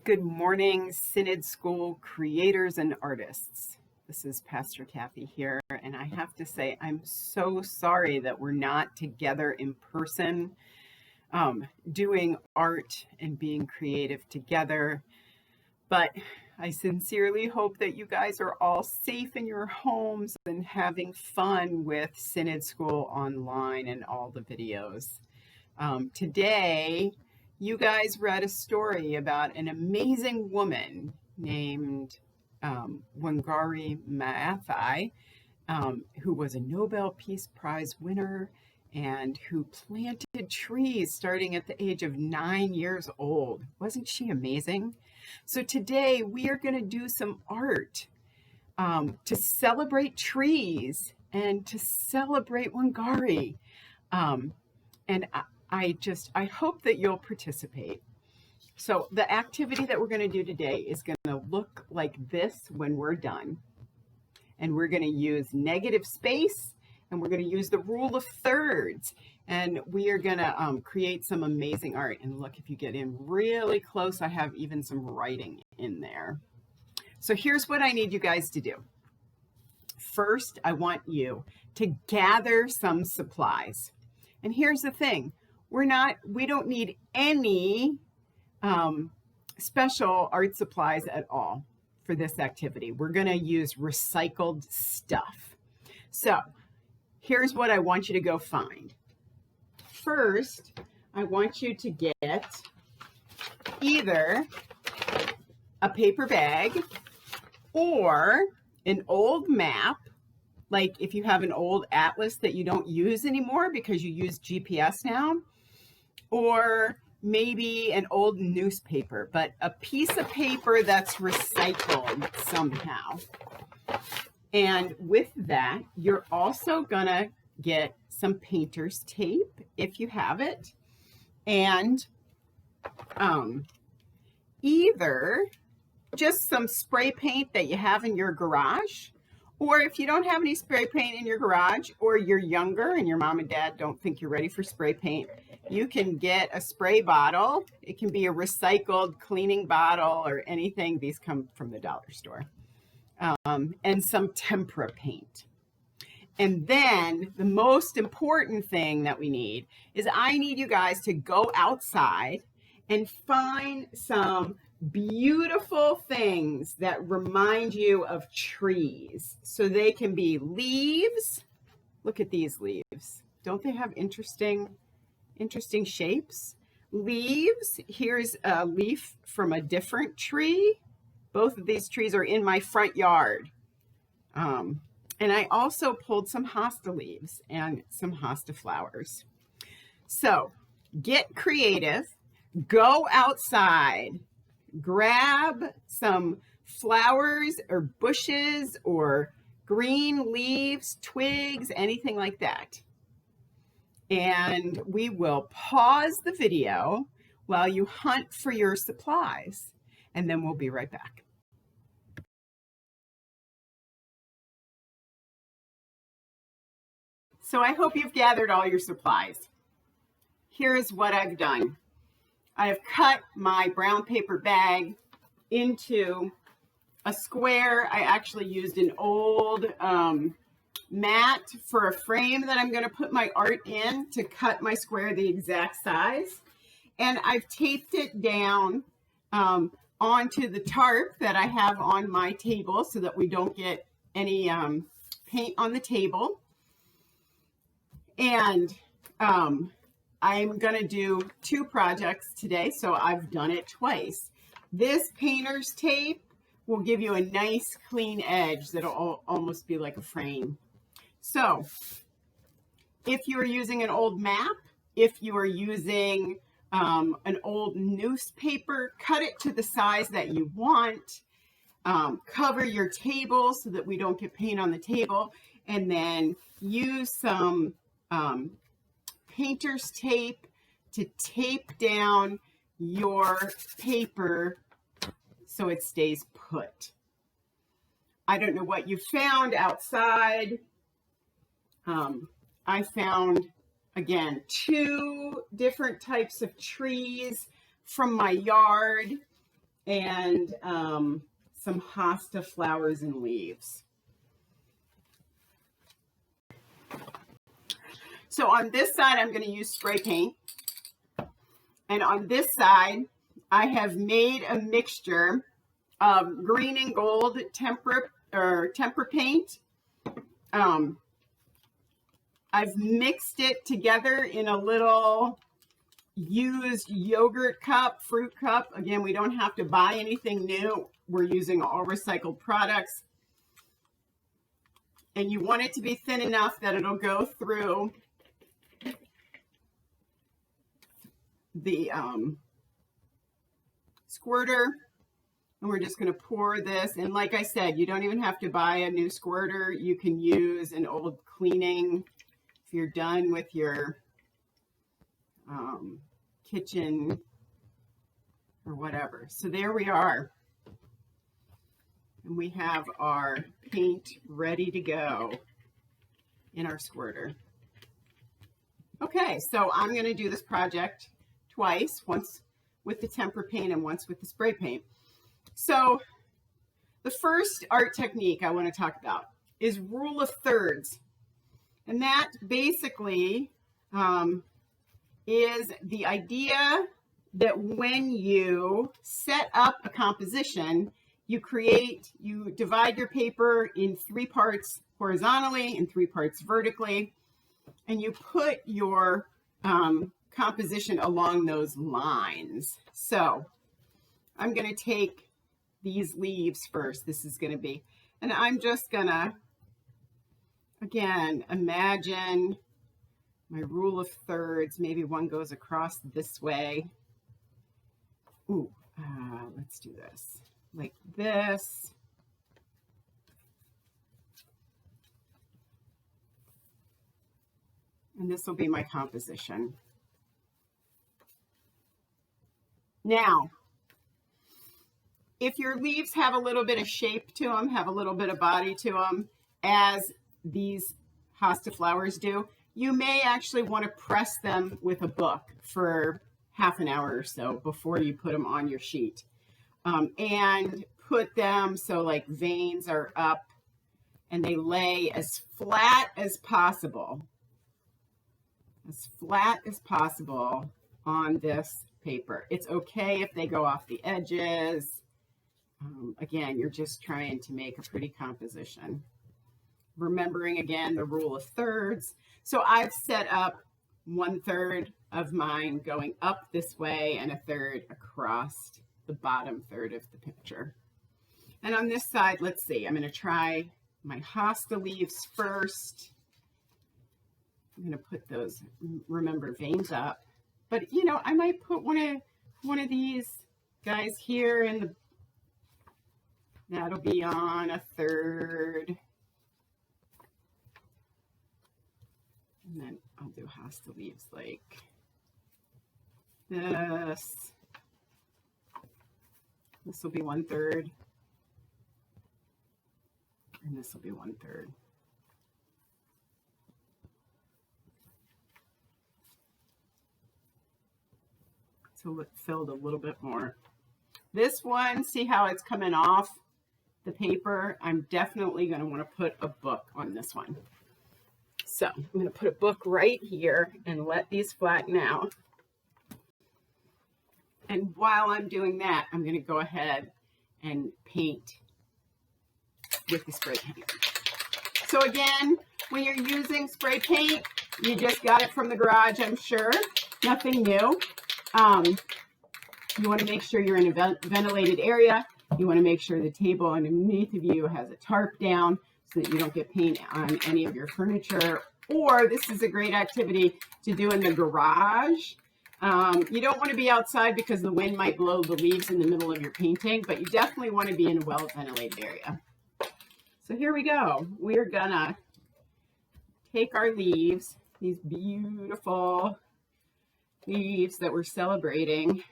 Good morning, Synod School creators and artists. This is Pastor Kathy here, and I have to say I'm so sorry that we're not together in person, doing art and being creative together. But I sincerely hope that you guys are all safe in your homes and having fun with Synod School online and all the videos. Today, you guys read a story about an amazing woman named Wangari Maathai, who was a Nobel Peace Prize winner and who planted trees starting at the age of 9 years old. Wasn't she amazing? So today we are going to do some art to celebrate trees and to celebrate Wangari. I hope that you'll participate. So the activity that we're going to do today is going to look like this when we're done. And we're going to use negative space, and we're going to use the rule of thirds. And we are going to create some amazing art. And look, if you get in really close, I have even some writing in there. So here's what I need you guys to do. First, I want you to gather some supplies. And here's the thing. We don't need any special art supplies at all for this activity. We're going to use recycled stuff. So here's what I want you to go find. First, I want you to get either a paper bag or an old map. Like if you have an old atlas that you don't use anymore because you use GPS now, or maybe an old newspaper, but a piece of paper that's recycled somehow. And with that, you're also gonna get some painter's tape if you have it, and either just some spray paint that you have in your garage, or if you don't have any spray paint in your garage, or you're younger and your mom and dad don't think you're ready for spray paint, you can get a spray bottle. It can be a recycled cleaning bottle or anything. These come from the dollar store. And some tempera paint. And then the most important thing that we need is I need you guys to go outside and find some beautiful things that remind you of trees. So they can be leaves. Look at these leaves. Don't they have interesting shapes? Leaves. Here's a leaf from a different tree. Both of these trees are in my front yard. And I also pulled some hosta leaves and some hosta flowers. So get creative. Go outside. Grab some flowers or bushes or green leaves, twigs, anything like that. And we will pause the video while you hunt for your supplies, and then we'll be right back. So I hope you've gathered all your supplies. Here's what I've done. I have cut my brown paper bag into a square. I actually used an old mat for a frame that I'm going to put my art in to cut my square the exact size. And I've taped it down onto the tarp that I have on my table so that we don't get any paint on the table. And I'm going to do 2 projects today, so I've done it twice. This painter's tape will give you a nice clean edge that'll almost be like a frame. So if you are using an old map, if you are using an old newspaper, cut it to the size that you want. Cover your table so that we don't get paint on the table, and then use some painter's tape to tape down your paper so it stays put. I don't know what you found outside. I found, again, 2 different types of trees from my yard. and some hosta flowers and leaves. So on this side, I'm going to use spray paint. And on this side, I have made a mixture of green and gold tempera paint. I've mixed it together in a little used yogurt cup, fruit cup. Again, we don't have to buy anything new. We're using all recycled products. And you want it to be thin enough that it'll go through the squirter. And we're just going to pour this. And like I said, you don't even have to buy a new squirter. You can use an old cleaning if you're done with your kitchen or whatever. So there we are. And we have our paint ready to go in our squirter. Okay, so I'm going to do this project twice, once with the tempera paint and once with the spray paint. So the first art technique I want to talk about is rule of thirds. And that basically is the idea that when you set up a composition, you divide your paper in 3 parts horizontally and 3 parts vertically, and you put your composition along those lines. So I'm going to take these leaves first. This is going to be, and I'm just going to, again, imagine my rule of thirds. Maybe one goes across this way. Ooh, let's do this like this. And this will be my composition. Now, if your leaves have a little bit of shape to them, have a little bit of body to them, as these hosta flowers do, you may actually want to press them with a book for half an hour or so before you put them on your sheet. And put them so like veins are up and they lay as flat as possible on this paper. It's okay if they go off the edges. Again, you're just trying to make a pretty composition. Remembering again the rule of thirds. So I've set up 1/3 of mine going up this way and 1/3 across the bottom third of the picture. And on this side, let's see, I'm going to try my hosta leaves first. I'm going to put those, remember, veins up. But, you know, I might put one of these guys here, and that'll be on 1/3. And then I'll do hosta leaves like this. This will be 1/3. And this will be 1/3. So it filled a little bit more. This one, see how it's coming off the paper? I'm definitely going to want to put a book on this one. So I'm going to put a book right here and let these flatten out. And while I'm doing that, I'm going to go ahead and paint with the spray paint. So again, when you're using spray paint, you just got it from the garage, I'm sure. Nothing new. You want to make sure you're in a ventilated area. You want to make sure the table underneath of you has a tarp down so that you don't get paint on any of your furniture. Or this is a great activity to do in the garage. You don't want to be outside because the wind might blow the leaves in the middle of your painting, but you definitely want to be in a well-ventilated area. So here we go. We're gonna take our leaves, these beautiful leaves that we're celebrating,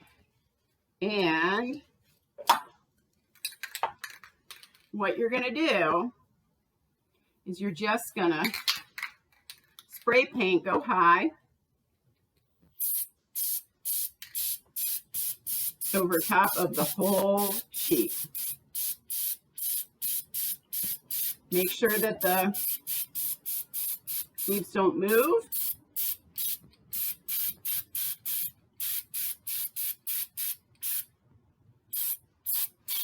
and what you're gonna do is you're just gonna spray paint, go high, over top of the whole sheet. Make sure that the leaves don't move.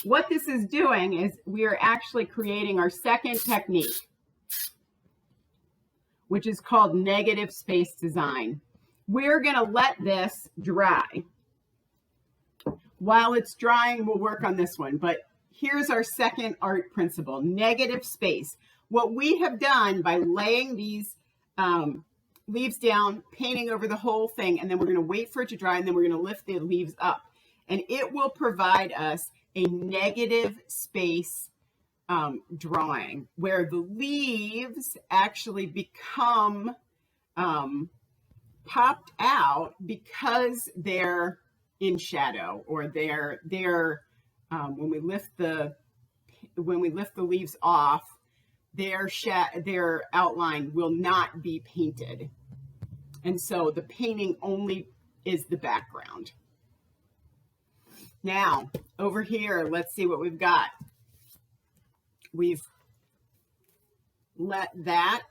What this is doing is we are actually creating our second technique, which is called negative space design. We're going to let this dry. While it's drying, we'll work on this one. But here's our second art principle, negative space. What we have done by laying these leaves down, painting over the whole thing, and then we're going to wait for it to dry, and then we're going to lift the leaves up. And it will provide us a negative space drawing where the leaves actually become popped out because they're in shadow, or they're when we lift the leaves off, their outline will not be painted, and so the painting only is the background. Now, over here, let's see what we've got. We've let that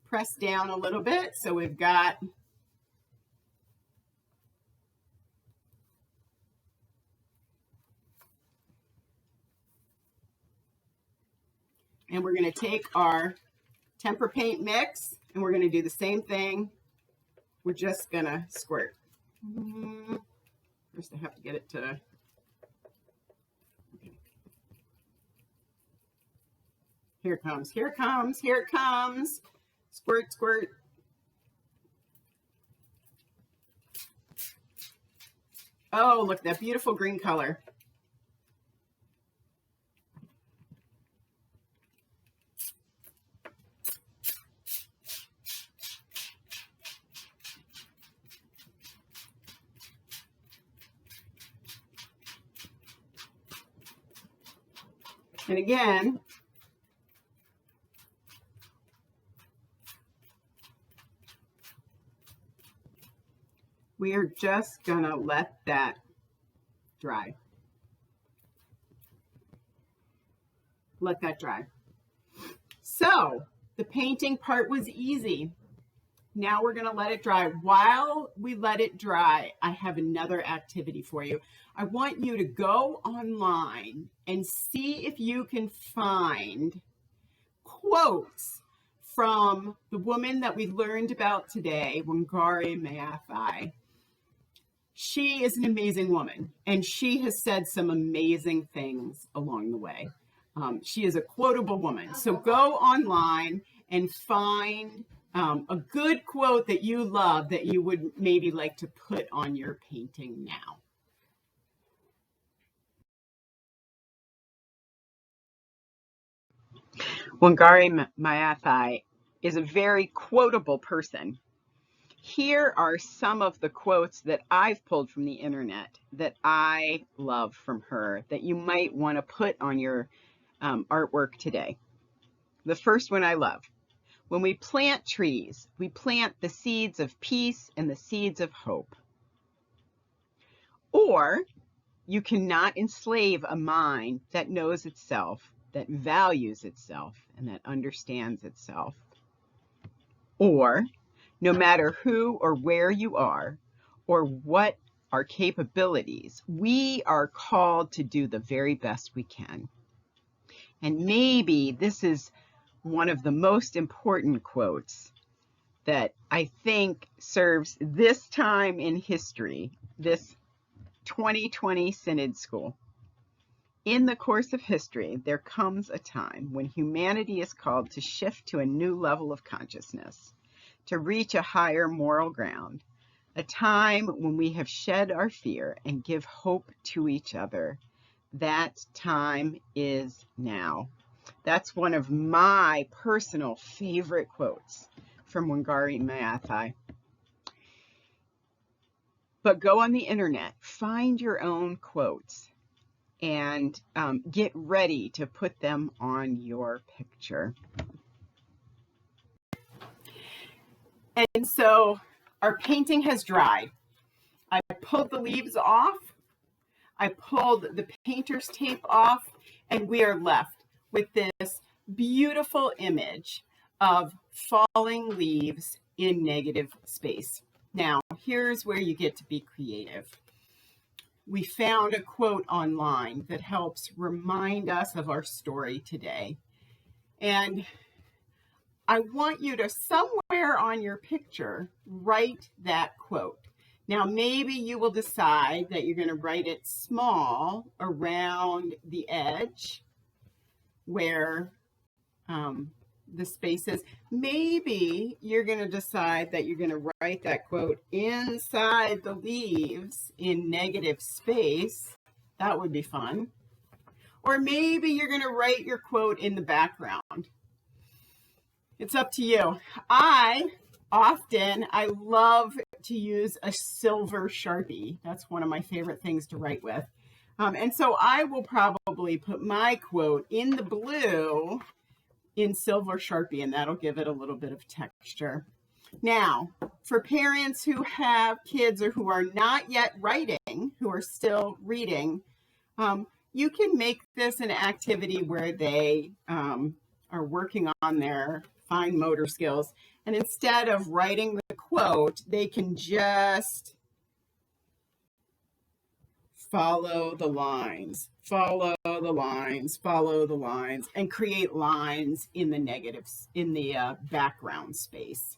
press down a little bit. So we've got and we're going to take our tempera paint mix and we're going to do the same thing. We're just going to squirt. First, I have to get it to. Okay. Here it comes. Here it comes. Here it comes. Squirt, squirt. Oh, look, that beautiful green color. And again, we are just going to let that dry. Let that dry. So the painting part was easy. Now we're going to let it dry. While we let it dry, I have another activity for you. I want you to go online and see if you can find quotes from the woman that we learned about today, Wangari Maathai. She is an amazing woman, and she has said some amazing things along the way. She is a quotable woman. So go online and find a good quote that you love that you would maybe like to put on your painting now. Wangari Maathai is a very quotable person. Here are some of the quotes that I've pulled from the internet that I love from her that you might want to put on your artwork today. The first one I love. When we plant trees, we plant the seeds of peace and the seeds of hope. Or you cannot enslave a mind that knows itself, that values itself, and that understands itself. Or no matter who or where you are, or what our capabilities, we are called to do the very best we can. And maybe this is one of the most important quotes that I think serves this time in history, this 2020 Synod School. In the course of history, there comes a time when humanity is called to shift to a new level of consciousness, to reach a higher moral ground, a time when we have shed our fear and give hope to each other. That time is now. That's one of my personal favorite quotes from Wangari Maathai. But go on the internet, find your own quotes, and get ready to put them on your picture. And so our painting has dried. I pulled the leaves off, I pulled the painter's tape off, and we are left with this beautiful image of falling leaves in negative space. Now, here's where you get to be creative. We found a quote online that helps remind us of our story today. And I want you to, somewhere on your picture, write that quote. Now, maybe you will decide that you're going to write it small around the edge where the space is. Maybe you're going to decide that you're going to write that quote inside the leaves in negative space. That would be fun. Or maybe you're going to write your quote in the background. It's up to you. I love to use a silver Sharpie. That's one of my favorite things to write with. And so I will probably put my quote in the blue in silver Sharpie, and that'll give it a little bit of texture. Now, for parents who have kids or who are not yet writing, who are still reading, you can make this an activity where they are working on their fine motor skills. And instead of writing the quote, they can just follow the lines, and create lines in the negatives, in the background space.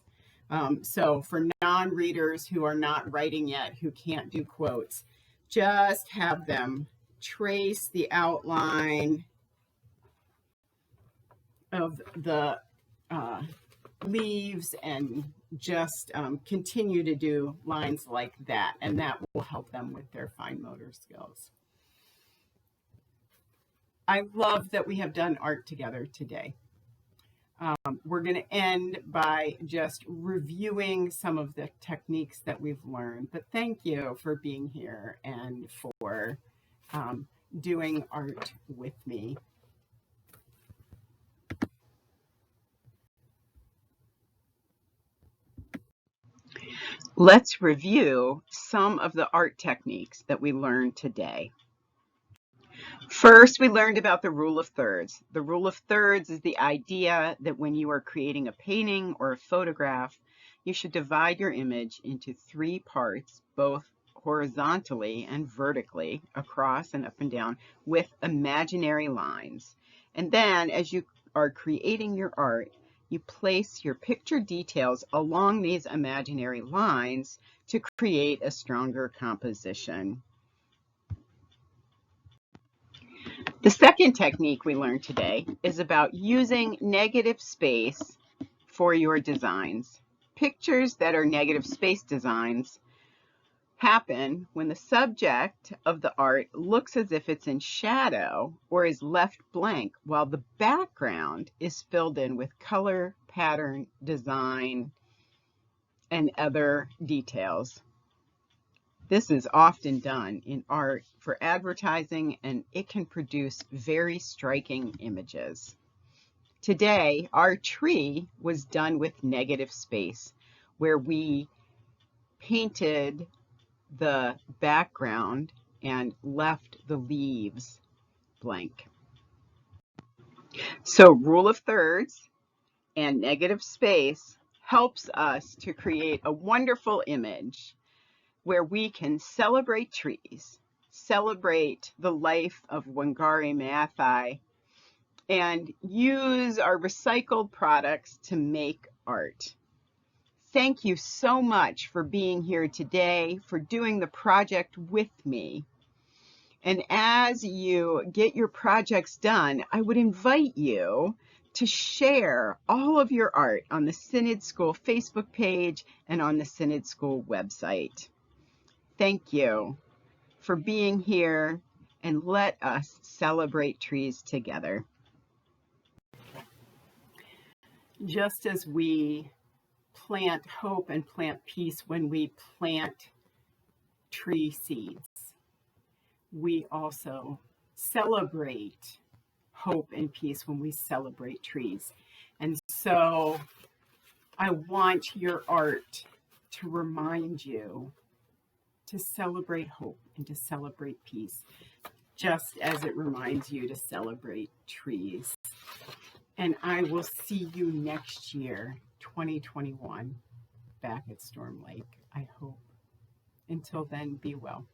So for non-readers who are not writing yet, who can't do quotes, just have them trace the outline of the leaves and just continue to do lines like that, and that will help them with their fine motor skills. I love that we have done art together today. We're going to end by just reviewing some of the techniques that we've learned, but thank you for being here and for doing art with me. Let's review some of the art techniques that we learned today. First, we learned about the rule of thirds. The rule of thirds is the idea that when you are creating a painting or a photograph, you should divide your image into 3 parts, both horizontally and vertically, across and up and down, with imaginary lines. And then, as you are creating your art, you place your picture details along these imaginary lines to create a stronger composition. The second technique we learned today is about using negative space for your designs. Pictures that are negative space designs happen when the subject of the art looks as if it's in shadow or is left blank while the background is filled in with color, pattern, design, and other details. This is often done in art for advertising, and it can produce very striking images. Today, our tree was done with negative space, where we painted the background and left the leaves blank. So rule of thirds and negative space helps us to create a wonderful image where we can celebrate trees, celebrate the life of Wangari Maathai, and use our recycled products to make art. Thank you so much for being here today, for doing the project with me. And as you get your projects done, I would invite you to share all of your art on the Synod School Facebook page and on the Synod School website. Thank you for being here, and let us celebrate trees together. Just as we plant hope and plant peace when we plant tree seeds, we also celebrate hope and peace when we celebrate trees. And so I want your art to remind you to celebrate hope and to celebrate peace, just as it reminds you to celebrate trees. And I will see you next year, 2021, back at Storm Lake, I hope. Until then, be well.